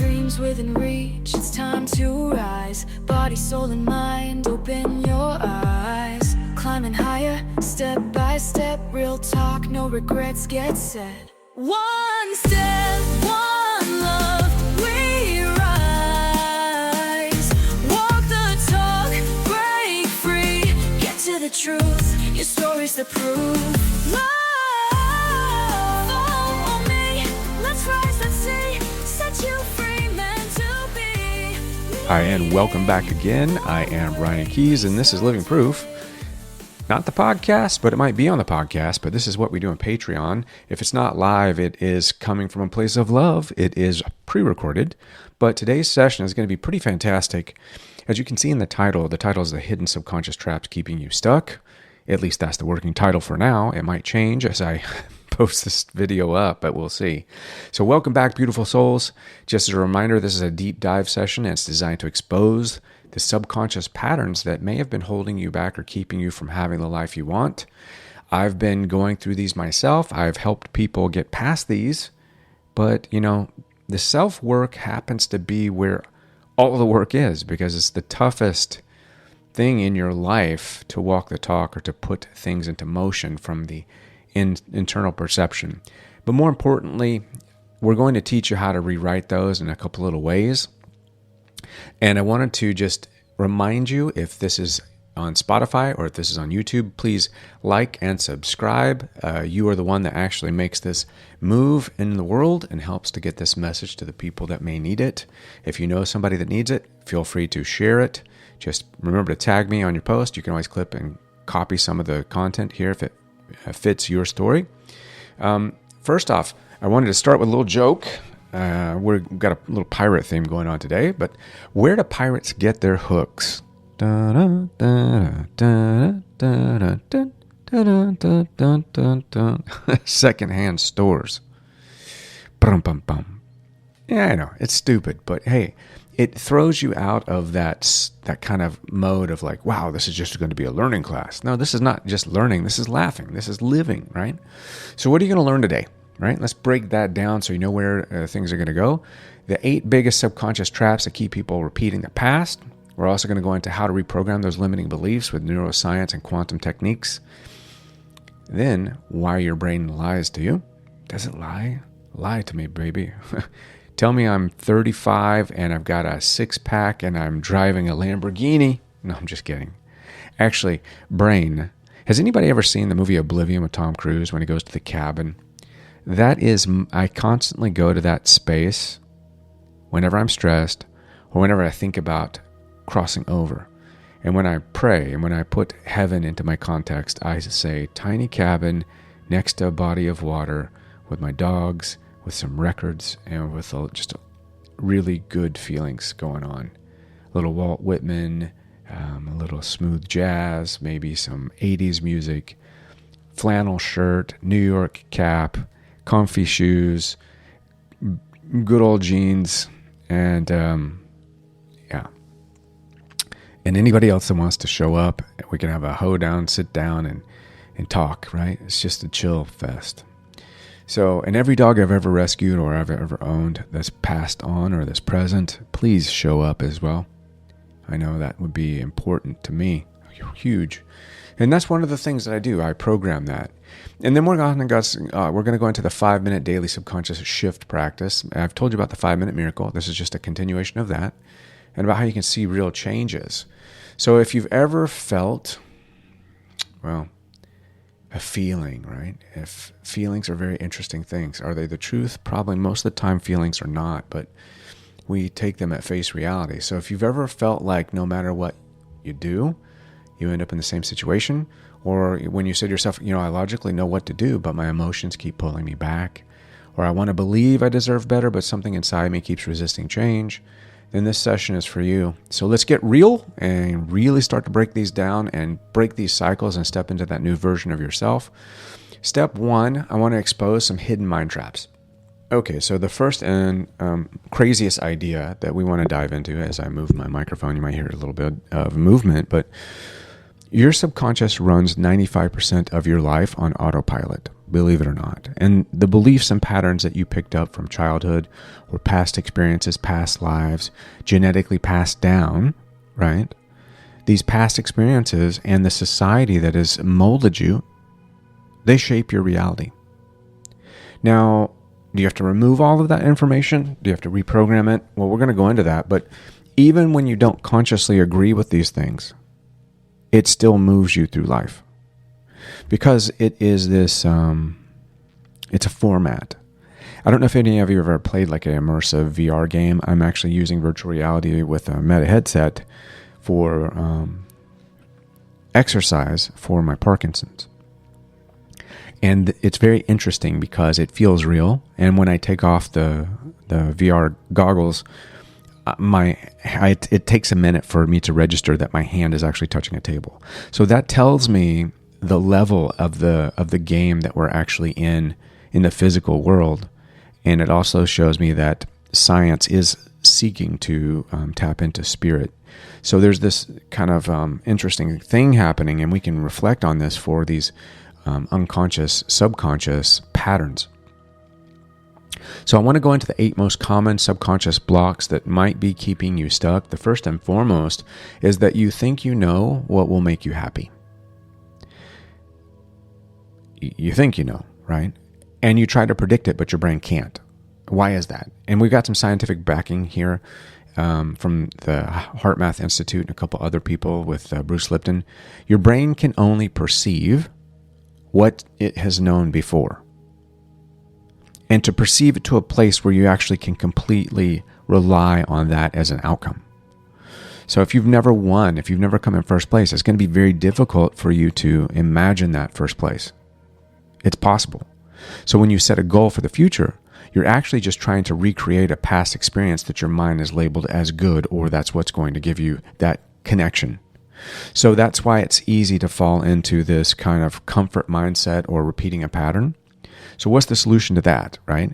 dreams within reach. It's time to rise. Body, soul, and mind, open your eyes. Climbing higher, step by step. Real talk, no regrets get set. One step, one love, we rise. Walk the talk, break free. Get to the truth, your story's the proof. Love, follow me. Let's rise, let's see. Set you free, meant to be. Hi, and welcome back again. I am Ryan Keys, and this is Living Proof. Not the podcast, but it might be on the podcast, but this is what we do on Patreon. If it's not live, it is coming from a place of love. It is pre-recorded, but today's session is going to be pretty fantastic. As you can see in the title is The Hidden Subconscious Traps Keeping You Stuck. At least that's the working title for now. It might change as I post this video up, but we'll see. So welcome back, beautiful souls. Just as a reminder, this is a deep dive session, and it's designed to expose the subconscious patterns that may have been holding you back or keeping you from having the life you want. I've been going through these myself. I've helped people get past these, but the self-work happens to be where all the work is, because it's the toughest thing in your life to walk the talk or to put things into motion from the internal perception. But more importantly, we're going to teach you how to rewrite those in a couple little ways. And I wanted to just remind you, if this is on Spotify or if this is on YouTube, please like and subscribe. You are the one that actually makes this move in the world and helps to get this message to the people that may need it. If you know somebody that needs it, feel free to share it. Just remember to tag me on your post. You can always clip and copy some of the content here if it fits your story. First off, I wanted to start with a little joke. We've got a little pirate theme going on today, but where do pirates get their hooks? Secondhand stores. Yeah, I know, it's stupid, but hey, it throws you out of that kind of mode of like, wow, this is just going to be a learning class. No, this is not just learning. This is laughing. This is living, right? So what are you going to learn today? Right? Let's break that down so you know where things are going to go. The 8 biggest subconscious traps that keep people repeating the past. We're also going to go into how to reprogram those limiting beliefs with neuroscience and quantum techniques. Then, why your brain lies to you. Does it lie? Lie to me, baby. Tell me I'm 35 and I've got a 6-pack and I'm driving a Lamborghini. No, I'm just kidding. Actually, brain. Has anybody ever seen the movie Oblivion with Tom Cruise when he goes to the cabin? That is, I constantly go to that space whenever I'm stressed or whenever I think about crossing over. And when I pray and when I put heaven into my context, I say, tiny cabin next to a body of water with my dogs, with some records, and with just really good feelings going on. A little Walt Whitman, a little smooth jazz, maybe some 80s music, flannel shirt, New York cap, comfy shoes, good old jeans, and yeah. And anybody else that wants to show up, we can have a hoedown, sit down, and talk, right? It's just a chill fest. So, and every dog I've ever rescued or I've ever owned that's passed on or that's present, please show up as well. I know that would be important to me. Huge. And that's one of the things that I do. I program that. And then we're going to go into the 5-minute daily subconscious shift practice. I've told you about the 5-minute miracle. This is just a continuation of that. And about how you can see real changes. So if you've ever felt, well, a feeling, right? If feelings are very interesting things. Are they the truth? Probably most of the time feelings are not, but we take them at face reality. So if you've ever felt like no matter what you do, you end up in the same situation, or when you say to yourself, I logically know what to do, but my emotions keep pulling me back, or I want to believe I deserve better, but something inside me keeps resisting change, then this session is for you. So let's get real and really start to break these down and break these cycles and step into that new version of yourself. Step 1, I want to expose some hidden mind traps. Okay, so the first and craziest idea that we want to dive into, as I move my microphone, you might hear a little bit of movement, but your subconscious runs 95% of your life on autopilot. believe it or not. And the beliefs and patterns that you picked up from childhood or past experiences, past lives, genetically passed down, right? These past experiences and the society that has molded you, they shape your reality. Now, do you have to remove all of that information? Do you have to reprogram it? Well, we're going to go into that. But even when you don't consciously agree with these things, it still moves you through life. Because it is this, it's a format. I don't know if any of you have ever played like an immersive VR game. I'm actually using virtual reality with a Meta headset for exercise for my Parkinson's. And it's very interesting because it feels real. And when I take off the VR goggles, it takes a minute for me to register that my hand is actually touching a table. So that tells me the level of the game that we're actually in the physical world. And it also shows me that science is seeking to tap into spirit. So there's this kind of interesting thing happening, and we can reflect on this for these unconscious, subconscious patterns. So I want to go into the 8 most common subconscious blocks that might be keeping you stuck. The first and foremost is that you think you know what will make you happy. You think you know, right? And you try to predict it, but your brain can't. Why is that? And we've got some scientific backing here from the Heart Math Institute and a couple other people with Bruce Lipton. Your brain can only perceive what it has known before. And to perceive it to a place where you actually can completely rely on that as an outcome. So if you've never won, if you've never come in first place, it's going to be very difficult for you to imagine that first place. It's possible. So when you set a goal for the future, you're actually just trying to recreate a past experience that your mind has labeled as good, or that's what's going to give you that connection. So that's why it's easy to fall into this kind of comfort mindset or repeating a pattern. So what's the solution to that, right?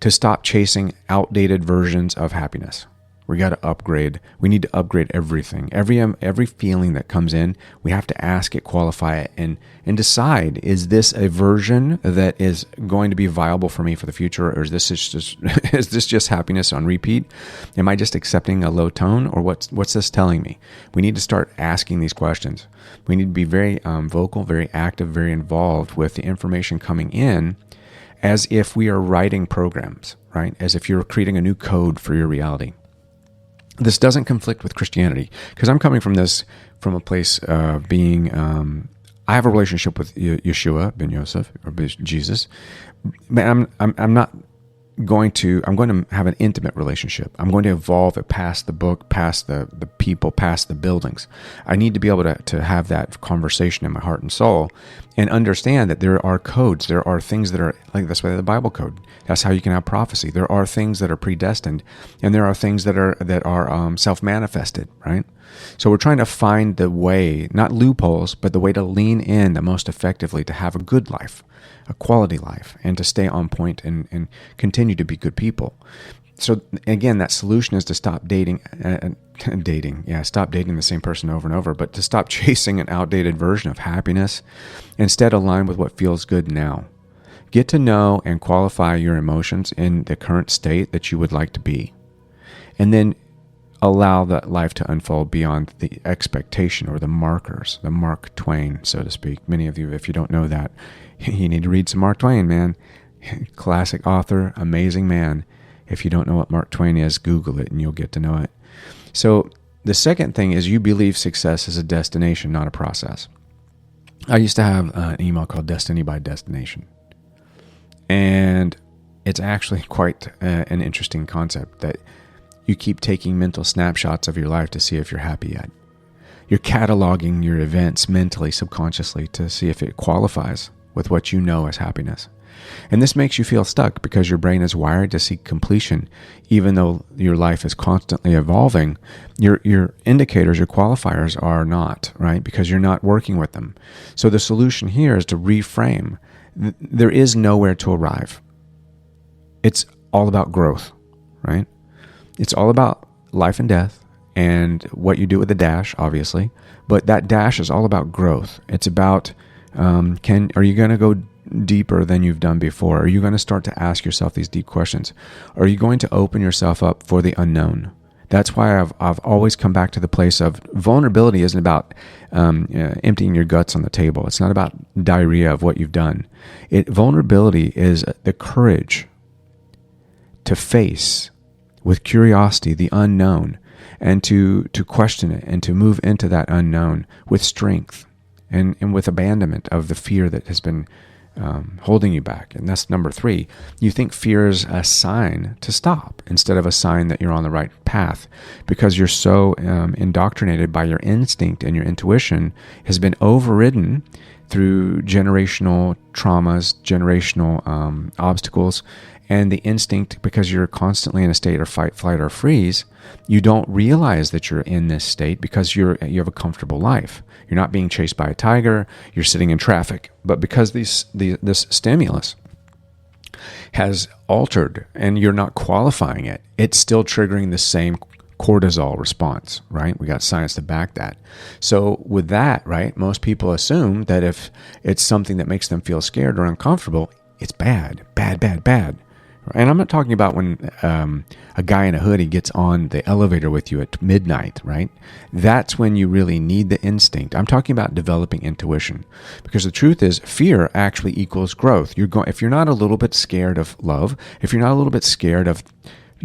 To stop chasing outdated versions of happiness. We got to upgrade. We need to upgrade everything. Every feeling that comes in, we have to ask it, qualify it, and decide, is this a version that is going to be viable for me for the future, or is this just happiness on repeat? Am I just accepting a low tone, or what's this telling me? We need to start asking these questions. We need to be very vocal, very active, very involved with the information coming in, as if we are writing programs, right? As if you're creating a new code for your reality. This doesn't conflict with Christianity, because I'm coming from a place of being, I have a relationship with Yeshua ben Yosef, or Jesus, but I'm going to have an intimate relationship. I'm going to evolve it past the book, past the people, past the buildings. I need to be able to have that conversation in my heart and soul and understand that there are codes. There are things that are like, that's why the Bible code. That's how you can have prophecy. There are things that are predestined, and there are things that are self-manifested, right? So we're trying to find the way, not loopholes, but the way to lean in the most effectively to have a good life, a quality life, and to stay on point and continue to be good people. So again, that solution is to stop stop dating the same person over and over, but to stop chasing an outdated version of happiness. Instead, align with what feels good now. Get to know and qualify your emotions in the current state that you would like to be. And then allow that life to unfold beyond the expectation or the markers, the Mark Twain, so to speak. Many of you, if you don't know that, you need to read some Mark Twain, man. Classic author, amazing man. If you don't know what Mark Twain is, Google it and you'll get to know it. So the second thing is you believe success is a destination, not a process. I used to have an email called Destiny by Destination. And it's actually quite an interesting concept that you keep taking mental snapshots of your life to see if you're happy yet. You're cataloging your events mentally, subconsciously, to see if it qualifies with what you know as happiness. And this makes you feel stuck because your brain is wired to seek completion. Even though your life is constantly evolving, your indicators, your qualifiers are not, right? Because you're not working with them. So the solution here is to reframe. There is nowhere to arrive. It's all about growth, right? It's all about life and death and what you do with the dash, obviously. But that dash is all about growth. It's about, are you going to go deeper than you've done before? Are you going to start to ask yourself these deep questions? Are you going to open yourself up for the unknown? That's why I've always come back to the place of vulnerability isn't about emptying your guts on the table. It's not about diarrhea of what you've done. Vulnerability is the courage to face with curiosity the unknown, and to question it, and to move into that unknown with strength and with abandonment of the fear that has been holding you back. And that's number 3. You think fear is a sign to stop instead of a sign that you're on the right path, because you're so indoctrinated by your instinct, and your intuition has been overridden through generational traumas, generational obstacles, and the instinct, because you're constantly in a state of fight, flight, or freeze. You don't realize that you're in this state because you have a comfortable life. You're not being chased by a tiger. You're sitting in traffic. But because this stimulus has altered and you're not qualifying it, it's still triggering the same cortisol response, right? We got science to back that. So with that, right, most people assume that if it's something that makes them feel scared or uncomfortable, it's bad. And I'm not talking about when a guy in a hoodie gets on the elevator with you at midnight, right? That's when you really need the instinct. I'm talking about developing intuition, because the truth is fear actually equals growth. If you're not a little bit scared of love, if you're not a little bit scared of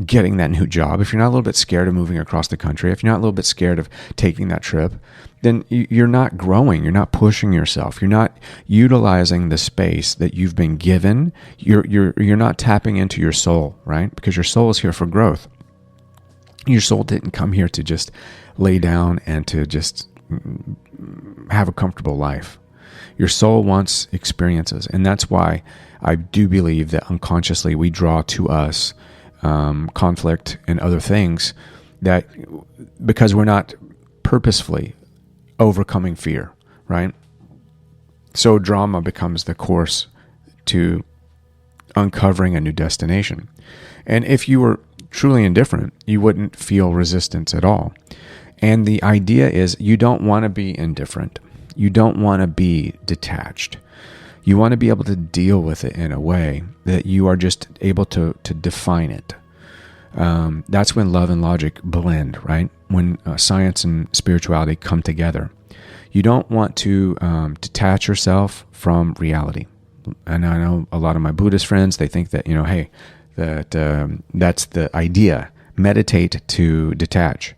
getting that new job, if you're not a little bit scared of moving across the country, if you're not a little bit scared of taking that trip, then you're not growing. You're not pushing yourself. You're not utilizing the space that you've been given. You're not tapping into your soul, right? Because your soul is here for growth. Your soul didn't come here to just lay down and to just have a comfortable life. Your soul wants experiences. And that's why I do believe that unconsciously we draw to us conflict and other things, that because we're not purposefully overcoming fear, right? So drama becomes the course to uncovering a new destination. And if you were truly indifferent, you wouldn't feel resistance at all. And the idea is you don't want to be indifferent. You don't want to be detached. You want to be able to deal with it in a way that you are just able to define it. That's when love and logic blend, right? When science and spirituality come together. You don't want to detach yourself from reality. And I know a lot of my Buddhist friends, they think that, hey, that's the idea. Meditate to detach.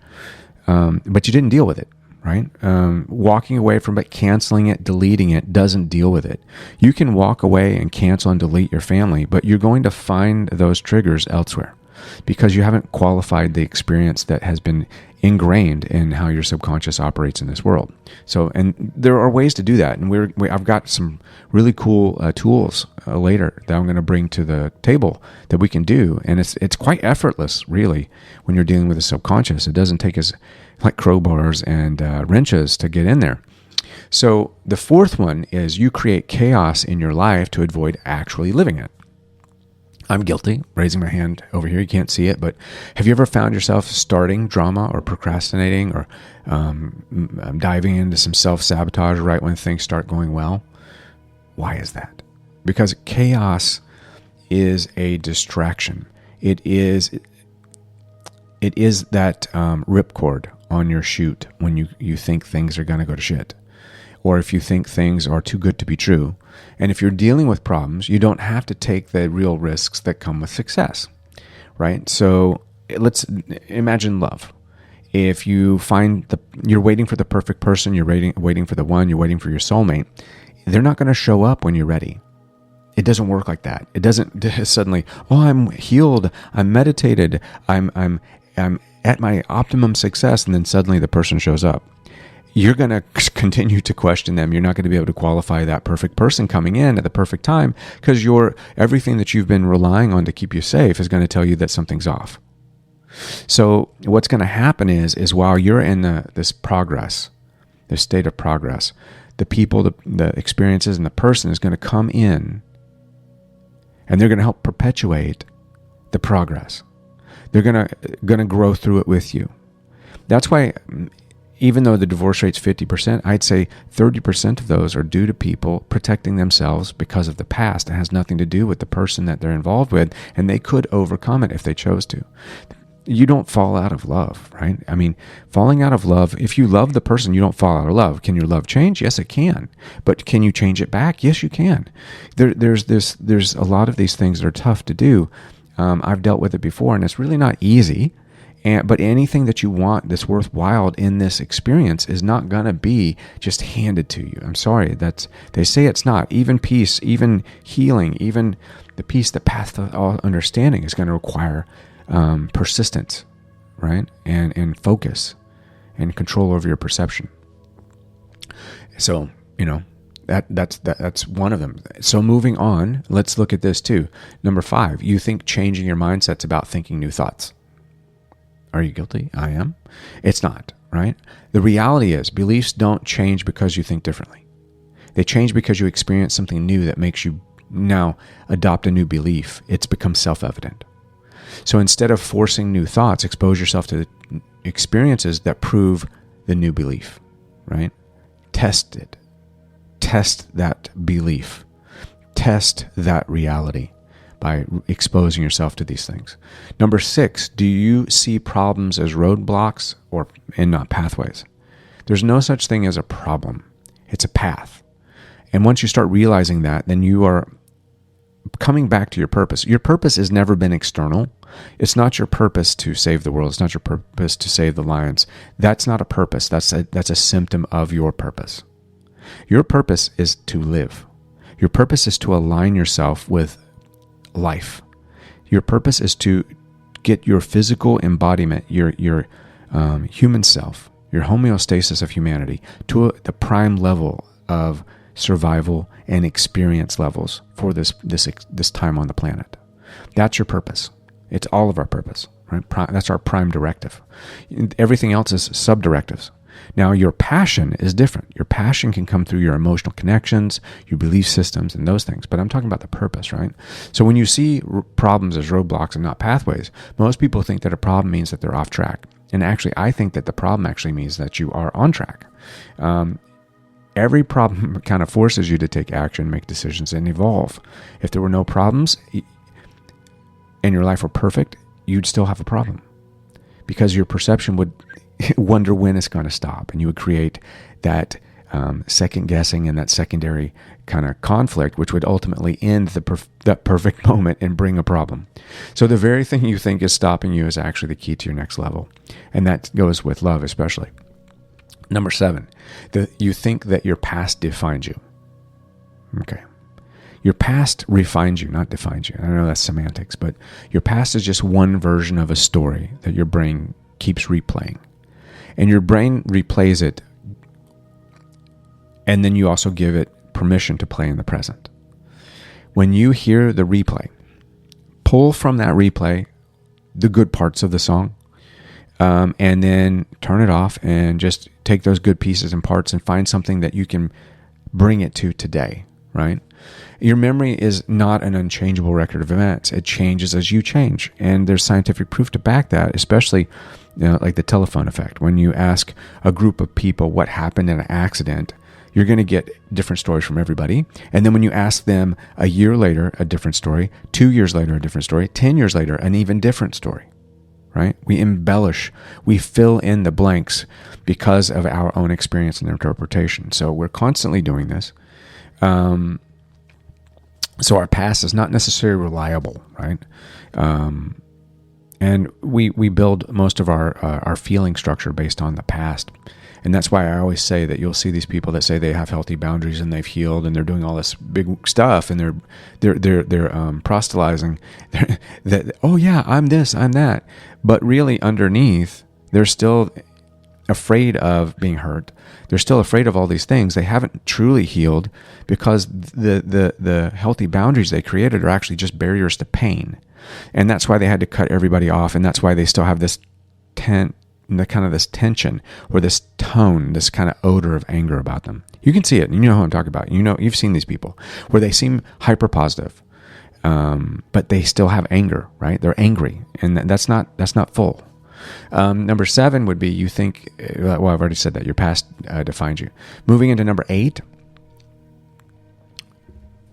But you didn't deal with it. Right? Walking away from it, canceling it, deleting it doesn't deal with it. You can walk away and cancel and delete your family, but you're going to find those triggers elsewhere because you haven't qualified the experience that has been ingrained in how your subconscious operates in this world. So, and there are ways to do that. And I've got some really cool tools later that I'm going to bring to the table that we can do. And it's quite effortless, really, when you're dealing with the subconscious. It doesn't take us like crowbars and wrenches to get in there. So the 4th one is you create chaos in your life to avoid actually living it. I'm guilty, raising my hand over here. You can't see it, but have you ever found yourself starting drama or procrastinating or diving into some self-sabotage right when things start going well? Why is that? Because chaos is a distraction. It is that ripcord on your chute when you think things are going to go to shit, or if you think things are too good to be true. And if you're dealing with problems, you don't have to take the real risks that come with success, right? So let's imagine love. If you find you're waiting for the perfect person, you're waiting for the one, you're waiting for your soulmate, they're not going to show up when you're ready. It doesn't work like that. It doesn't suddenly, I'm healed, I'm meditated, I'm at my optimum success, and then suddenly the person shows up. You're going to continue to question them. You're not going to be able to qualify that perfect person coming in at the perfect time because everything that you've been relying on to keep you safe is going to tell you that something's off. So what's going to happen is while you're in this progress, this state of progress, the people, the experiences, and the person is going to come in and they're going to help perpetuate the progress. They're going to grow through it with you. That's why even though the divorce rate's 50%, I'd say 30% of those are due to people protecting themselves because of the past. It has nothing to do with the person that they're involved with, and they could overcome it if they chose to. You don't fall out of love, right? I mean, falling out of love, if you love the person, you don't fall out of love. Can your love change? Yes, it can. But can you change it back? Yes, you can. There's a lot of these things that are tough to do. I've dealt with it before, and it's really not easy. But anything that you want that's worthwhile in this experience is not going to be just handed to you. I'm sorry. They say it's not. Even peace, even healing, even the peace that passeth all understanding is going to require persistence, right? And focus and control over your perception. So, that's one of them. So moving on, let's look at this too. Number 5, you think changing your mindset's about thinking new thoughts. Are you guilty? I am. It's not, right? The reality is beliefs don't change because you think differently. They change because you experience something new that makes you now adopt a new belief. It's become self-evident. So instead of forcing new thoughts, expose yourself to experiences that prove the new belief, right? Test it. Test that belief. Test that reality by exposing yourself to these things. Number 6, do you see problems as roadblocks and not pathways? There's no such thing as a problem. It's a path. And once you start realizing that, then you are coming back to your purpose. Your purpose has never been external. It's not your purpose to save the world. It's not your purpose to save the lions. That's not a purpose. That's a symptom of your purpose. Your purpose is to live. Your purpose is to align yourself with life. Your purpose is to get your physical embodiment, your human self, your homeostasis of humanity to the prime level of survival and experience levels for this time on the planet. That's your purpose. It's all of our purpose, right? That's our prime directive. Everything else is sub-directives. Now, your passion is different. Your passion can come through your emotional connections, your belief systems, and those things. But I'm talking about the purpose, right? So when you see problems as roadblocks and not pathways, most people think that a problem means that they're off track. And actually, I think that the problem actually means that you are on track. Every problem kind of forces you to take action, make decisions, and evolve. If there were no problems and your life were perfect, you'd still have a problem because your perception would wonder when it's going to stop, and you would create that second guessing and that secondary kind of conflict, which would ultimately end that perfect moment and bring a problem. So the very thing you think is stopping you is actually the key to your next level, and that goes with love especially. Number 7, you think that your past defines you. Okay. Your past refines you, not defines you. I know that's semantics, but your past is just one version of a story that your brain keeps replaying. And your brain replays it, and then you also give it permission to play in the present. When you hear the replay, pull from that replay the good parts of the song, and then turn it off and just take those good pieces and parts and find something that you can bring it to today, right? Your memory is not an unchangeable record of events. It changes as you change. And there's scientific proof to back that, especially like the telephone effect. When you ask a group of people what happened in an accident, you're going to get different stories from everybody. And then when you ask them a year later, a different story, 2 years later, a different story, 10 years later, an even different story, right? We embellish, we fill in the blanks because of our own experience and interpretation. So we're constantly doing this. So our past is not necessarily reliable, right? And we build most of our feeling structure based on the past. And that's why I always say that you'll see these people that say they have healthy boundaries and they've healed and they're doing all this big stuff and they're proselytizing that, oh yeah, I'm this, I'm that. But really underneath, they're still afraid of being hurt. They're still afraid of all these things. They haven't truly healed because the healthy boundaries they created are actually just barriers to pain. And that's why they had to cut everybody off. And that's why they still have this this tension or this tone, this kind of odor of anger about them. You can see it. You know who I'm talking about. You've seen these people where they seem hyper positive, but they still have anger, right? They're angry, and that's not full. Number 7 would be you think, well, I've already said that. Your past defines you. Moving into number 8,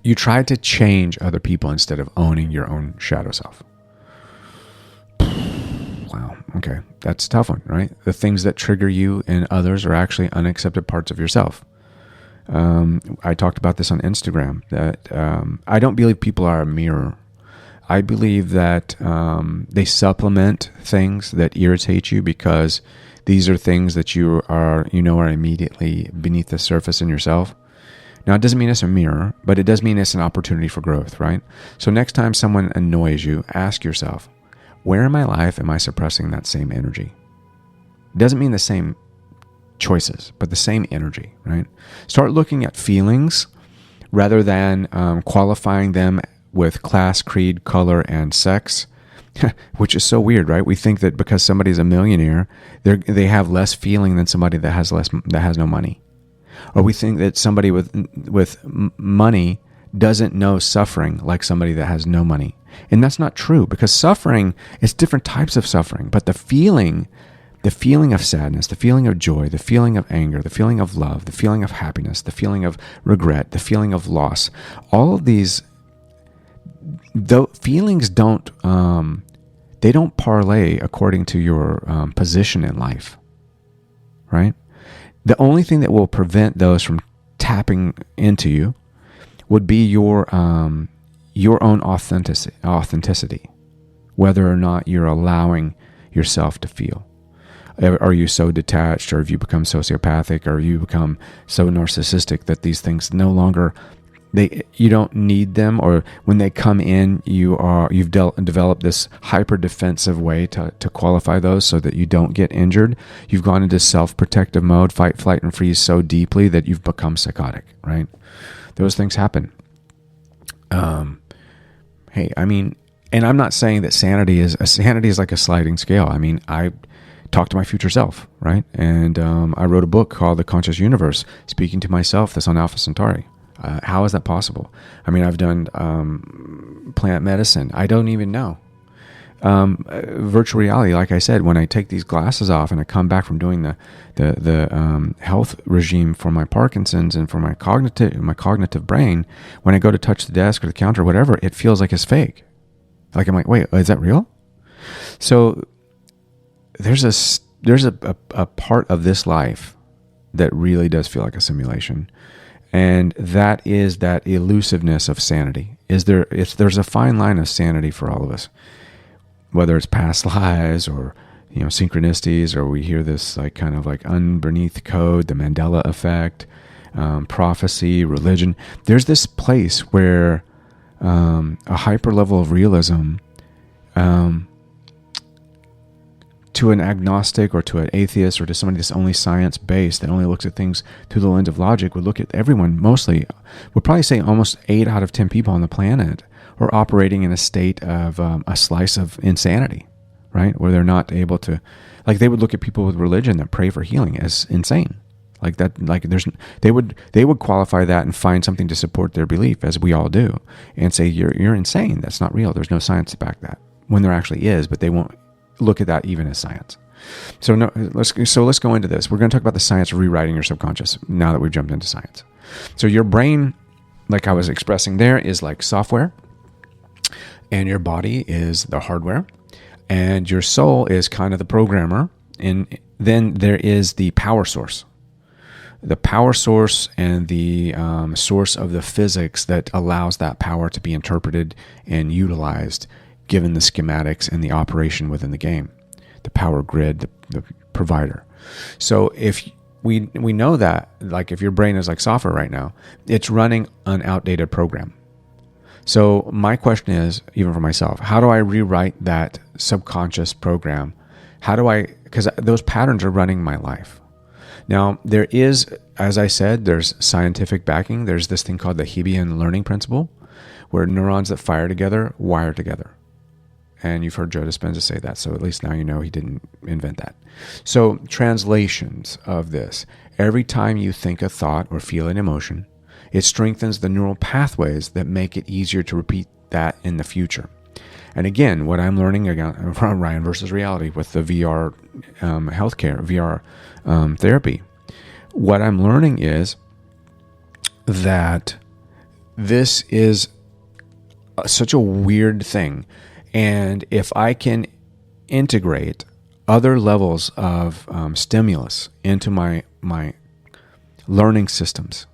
you try to change other people instead of owning your own shadow self. Wow. Okay. That's a tough one, right? The things that trigger you in others are actually unaccepted parts of yourself. I talked about this on Instagram, that I don't believe people are a mirror. I believe that they supplement things that irritate you because these are things that you are immediately beneath the surface in yourself. Now, it doesn't mean it's a mirror, but it does mean it's an opportunity for growth, right? So next time someone annoys you, ask yourself, where in my life am I suppressing that same energy? It doesn't mean the same choices, but the same energy, right? Start looking at feelings rather than qualifying them with class, creed, color, and sex, which is so weird, right? We think that because somebody's a millionaire, they have less feeling than somebody that has no money. Or we think that somebody with money doesn't know suffering like somebody that has no money. And that's not true, because suffering is different types of suffering, but the feeling of sadness, the feeling of joy, the feeling of anger, the feeling of love, the feeling of happiness, the feeling of regret, the feeling of loss, all of these, the feelings don't parlay according to your position in life, right? The only thing that will prevent those from tapping into you would be your own authenticity, whether or not you're allowing yourself to feel. Are you so detached, or have you become sociopathic, or you become so narcissistic that these things no longer, you don't need them, or when they come in, you've developed this hyper defensive way to qualify those so that you don't get injured. You've gone into self-protective mode, fight, flight, and freeze so deeply that you've become psychotic, right? Those things happen. Hey, I mean, and I'm not saying that sanity is like a sliding scale. I mean, I talk to my future self, right? And I wrote a book called The Conscious Universe, speaking to myself, that's on Alpha Centauri. How is that possible? I mean, I've done plant medicine. I don't even know. Virtual reality, like I said, when I take these glasses off and I come back from doing the health regime for my Parkinson's and for my cognitive brain, when I go to touch the desk or the counter or whatever, it feels like it's fake. Like I'm like, wait, is that real? So there's a part of this life that really does feel like a simulation. And that is that elusiveness of sanity. There's a fine line of sanity for all of us, whether it's past lives or synchronicities, or we hear this like kind of like underneath code, the Mandela effect, prophecy, religion. There's this place where a hyper level of realism, to an agnostic or to an atheist or to somebody that's only science-based, that only looks at things through the lens of logic, would look at everyone would probably say almost 8 out of 10 people on the planet are operating in a state of a slice of insanity, right? Where they're not able to, like they would look at people with religion that pray for healing as insane. Like that, like they would qualify that and find something to support their belief, as we all do, and say, you're insane. That's not real. There's no science to back that, when there actually is, but they won't look at that even as science. So let's go into this. We're going to talk about the science of rewriting your subconscious now that we've jumped into science. So your brain, like I was expressing there, is like software, and your body is the hardware, and your soul is kind of the programmer, and then there is the power source. The power source and the source of the physics that allows that power to be interpreted and utilized given the schematics and the operation within the game, the power grid, the provider. So if we know that, like if your brain is like software right now, it's running an outdated program. So my question is, even for myself, how do I rewrite that subconscious program? Because those patterns are running my life. Now, there is, as I said, there's scientific backing. There's this thing called the Hebbian learning principle, where neurons that fire together wire together. And you've heard Joe Dispenza say that, so at least now you know he didn't invent that. So translations of this: every time you think a thought or feel an emotion, it strengthens the neural pathways that make it easier to repeat that in the future. And again, what I'm learning again from Ryan versus reality with the VR healthcare, VR therapy, what I'm learning is that this is such a weird thing. And if I can integrate other levels of stimulus into my learning systems,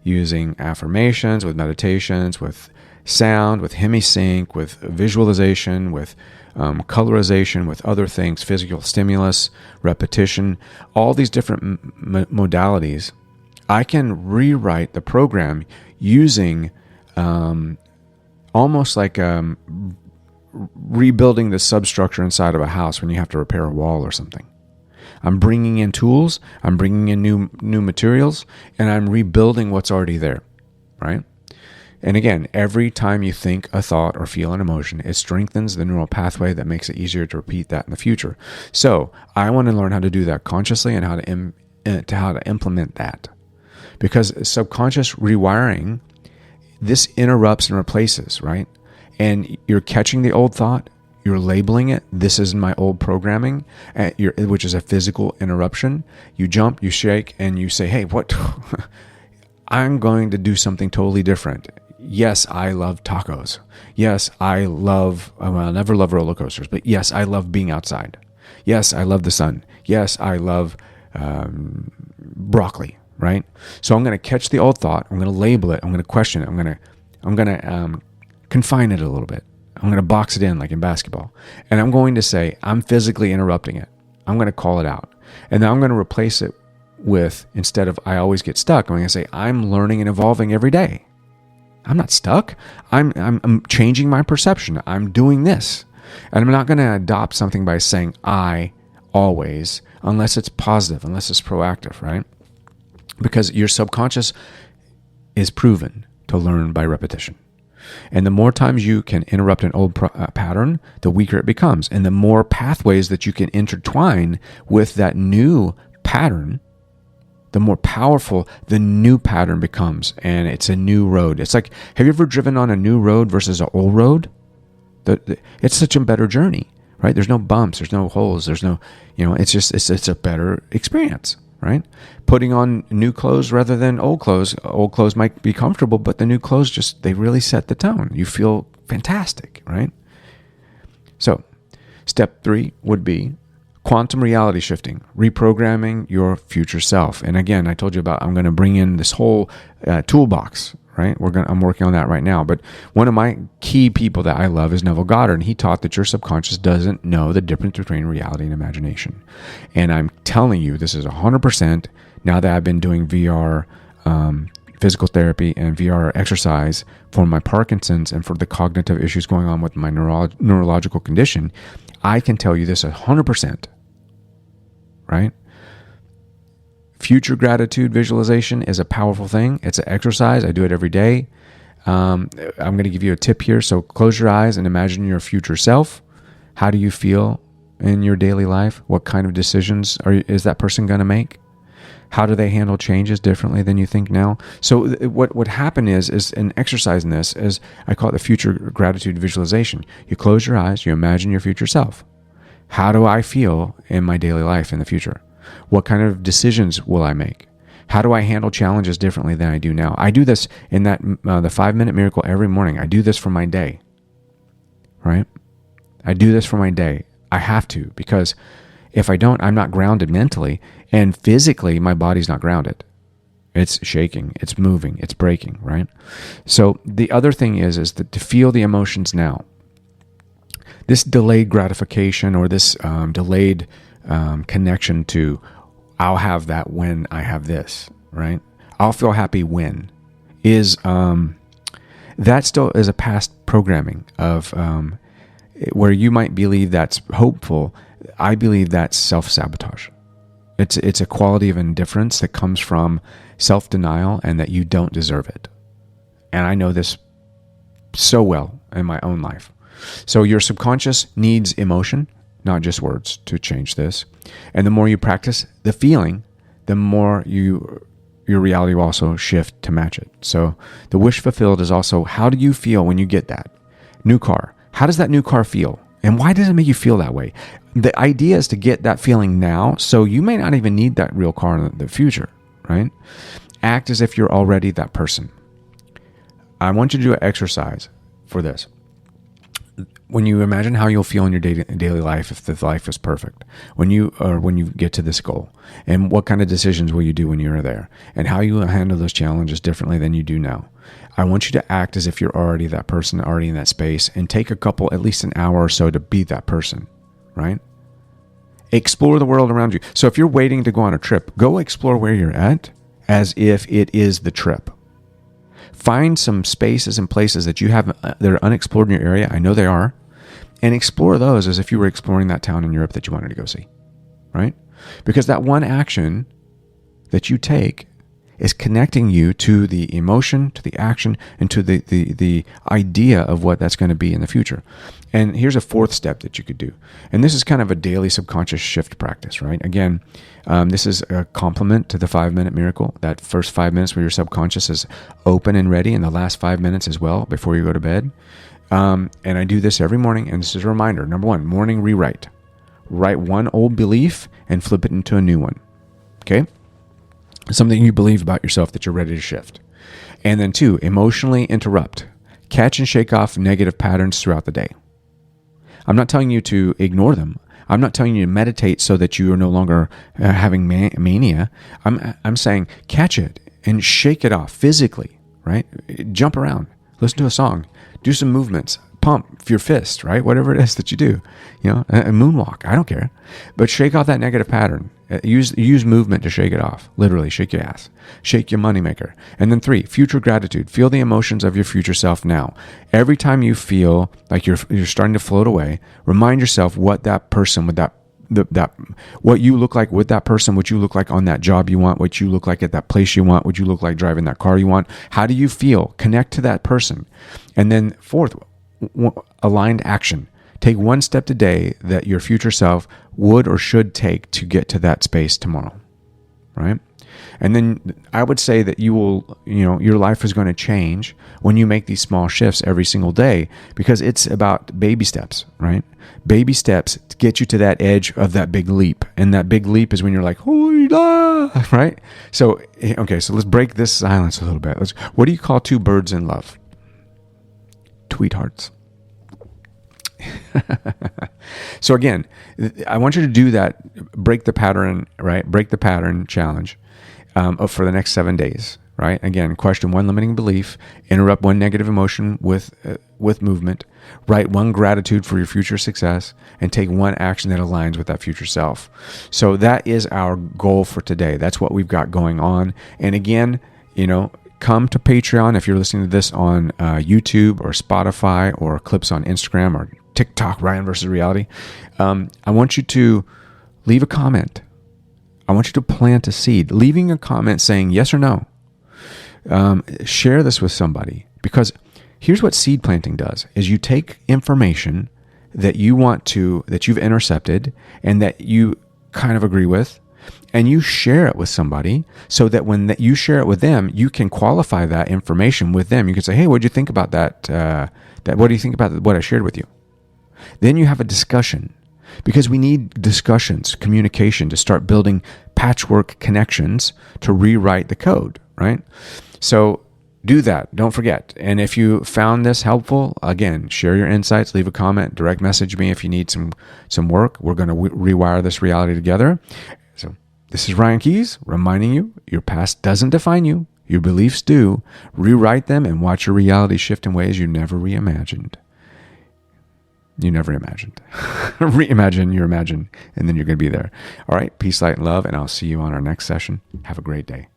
using affirmations, with meditations, with sound, with hemisync, with visualization, with colorization, with other things, physical stimulus, repetition, all these different modalities, I can rewrite the program using almost like rebuilding the substructure inside of a house when you have to repair a wall or something. I'm bringing in tools, I'm bringing in new materials, and I'm rebuilding what's already there, right? And again, every time you think a thought or feel an emotion, it strengthens the neural pathway that makes it easier to repeat that in the future. So I want to learn how to do that consciously and how to implement that. Because subconscious rewiring, this interrupts and replaces, right? And you're catching the old thought, you're labeling it, this is my old programming, which is a physical interruption. You jump, you shake, and you say, hey, what? I'm going to do something totally different. Yes, I love tacos. Yes, I'll never love roller coasters, but yes, I love being outside. Yes, I love the sun. Yes, I love broccoli, right? So I'm going to catch the old thought. I'm going to label it. I'm going to question it. I'm going to confine it a little bit. I'm going to box it in like in basketball. And I'm going to say, I'm physically interrupting it. I'm going to call it out. And then I'm going to replace it with, instead of I always get stuck, I'm going to say, I'm learning and evolving every day. I'm not stuck. I'm changing my perception. I'm doing this. And I'm not going to adopt something by saying I always, unless it's positive, unless it's proactive, right? Because your subconscious is proven to learn by repetition. And the more times you can interrupt an old pattern, the weaker it becomes. And the more pathways that you can intertwine with that new pattern, the more powerful the new pattern becomes. And it's a new road. It's like, have you ever driven on a new road versus an old road? It's such a better journey, right? There's no bumps, there's no holes, there's no, it's a better experience, right? Putting on new clothes rather than old clothes. Old clothes might be comfortable, but the new clothes they really set the tone. You feel fantastic, right? So step 3 would be quantum reality shifting, reprogramming your future self. And again, I told you about, I'm going to bring in this whole toolbox, right? I'm working on that right now. But one of my key people that I love is Neville Goddard. And he taught that your subconscious doesn't know the difference between reality and imagination. And I'm telling you, this is 100%. Now that I've been doing VR physical therapy and VR exercise for my Parkinson's and for the cognitive issues going on with my neurological condition, I can tell you this 100%. Right? Future gratitude visualization is a powerful thing. It's an exercise. I do it every day. I'm going to give you a tip here. So close your eyes and imagine your future self. How do you feel in your daily life? What kind of decisions is that person going to make? How do they handle changes differently than you think now? So what would happen is an exercise in this, is I call it the future gratitude visualization. You close your eyes, you imagine your future self. How do I feel in my daily life in the future? What kind of decisions will I make? How do I handle challenges differently than I do now? I do this in that the 5-minute miracle every morning. I do this for my day, right? I do this for my day. I have to, because if I don't, I'm not grounded mentally, and physically my body's not grounded. It's shaking, it's moving, it's breaking, right? So the other thing is that to feel the emotions now. This delayed gratification, or this delayed connection to, I'll have that when I have this, right? I'll feel happy when, is that still is a past programming of where you might believe that's hopeful. I believe that's self-sabotage. It's a quality of indifference that comes from self-denial and that you don't deserve it. And I know this so well in my own life. So your subconscious needs emotion, not just words, to change this. And the more you practice the feeling, the more your reality will also shift to match it. So the wish fulfilled is also, how do you feel when you get that new car? How does that new car feel? And why does it make you feel that way? The idea is to get that feeling now, so you may not even need that real car in the future, right? Act as if you're already that person. I want you to do an exercise for this. When you imagine how you'll feel in your daily life if the life is perfect, when you get to this goal, and what kind of decisions will you do when you're there, and how you will handle those challenges differently than you do now. I want you to act as if you're already that person, already in that space, and take at least an hour or so to be that person, right? Explore the world around you. So if you're waiting to go on a trip, go explore where you're at as if it is the trip. Find some spaces and places that you have that are unexplored in your area. I know they are. And explore those as if you were exploring that town in Europe that you wanted to go see, right? Because that one action that you take is connecting you to the emotion, to the action, and to the idea of what that's going to be in the future. And here's a fourth step that you could do. And this is kind of a daily subconscious shift practice, right? Again, this is a complement to the 5-minute miracle. That first 5 minutes where your subconscious is open and ready, and the last 5 minutes as well before you go to bed. And I do this every morning, and this is a reminder. Number 1, morning rewrite. Write one old belief and flip it into a new one. Okay? Something you believe about yourself that you're ready to shift. And then 2, emotionally interrupt. Catch and shake off negative patterns throughout the day. I'm not telling you to ignore them. I'm not telling you to meditate so that you are no longer having mania. I'm saying catch it and shake it off physically, right? Jump around, listen to a song, do some movements, pump your fist, right? Whatever it is that you do, a moonwalk, I don't care. But shake off that negative pattern. Use movement to shake it off. Literally, shake your ass. Shake your moneymaker. And then 3, future gratitude. Feel the emotions of your future self now. Every time you feel like you're starting to float away, remind yourself what that person with what you look like with that person, what you look like on that job you want, what you look like at that place you want, what you look like driving that car you want. How do you feel? Connect to that person. And then 4th, aligned action. Take one step today that your future self would or should take to get to that space tomorrow, right? And then I would say that your life is going to change when you make these small shifts every single day, because it's about baby steps, right? Baby steps to get you to that edge of that big leap. And that big leap is when you're like, right? So let's break this silence a little bit. What do you call 2 birds in love? Tweethearts. So again, I want you to do that, break the pattern, right? Break the pattern challenge for the next 7 days, right? Again, question 1 limiting belief, interrupt 1 negative emotion with movement, write 1 gratitude for your future success, and take 1 action that aligns with that future self. So that is our goal for today. That's what we've got going on. And again, come to Patreon if you're listening to this on YouTube or Spotify or clips on Instagram or TikTok, Ryan versus Reality. I want you to leave a comment. I want you to plant a seed. Leaving a comment saying yes or no. Share this with somebody, because here's what seed planting does: is you take information that you've intercepted and that you kind of agree with, and you share it with somebody, so that when you share it with them, you can qualify that information with them. You can say, hey, what do you think about that? What do you think about what I shared with you? Then you have a discussion, because we need discussions, communication, to start building patchwork connections to rewrite the code, right? So do that. Don't forget. And if you found this helpful, again, share your insights, leave a comment, direct message me if you need some work. We're going to rewire this reality together. So this is Ryan Keys reminding you, your past doesn't define you. Your beliefs do. Rewrite them and watch your reality shift in ways you never reimagined. You never imagined. Reimagine, you imagine, and then you're going to be there. All right. Peace, light, and love, and I'll see you on our next session. Have a great day.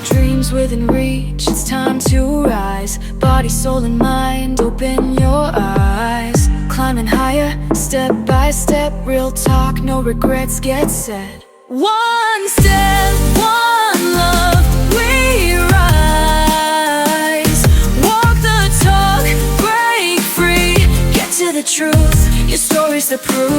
Dreams within reach, it's time to rise. Body, soul, and mind, open your eyes. Climbing higher, step by step. Real talk, no regrets, get set. 1 step, 1 love, we rise. Walk the talk, break free. Get to the truth, your story's the proof.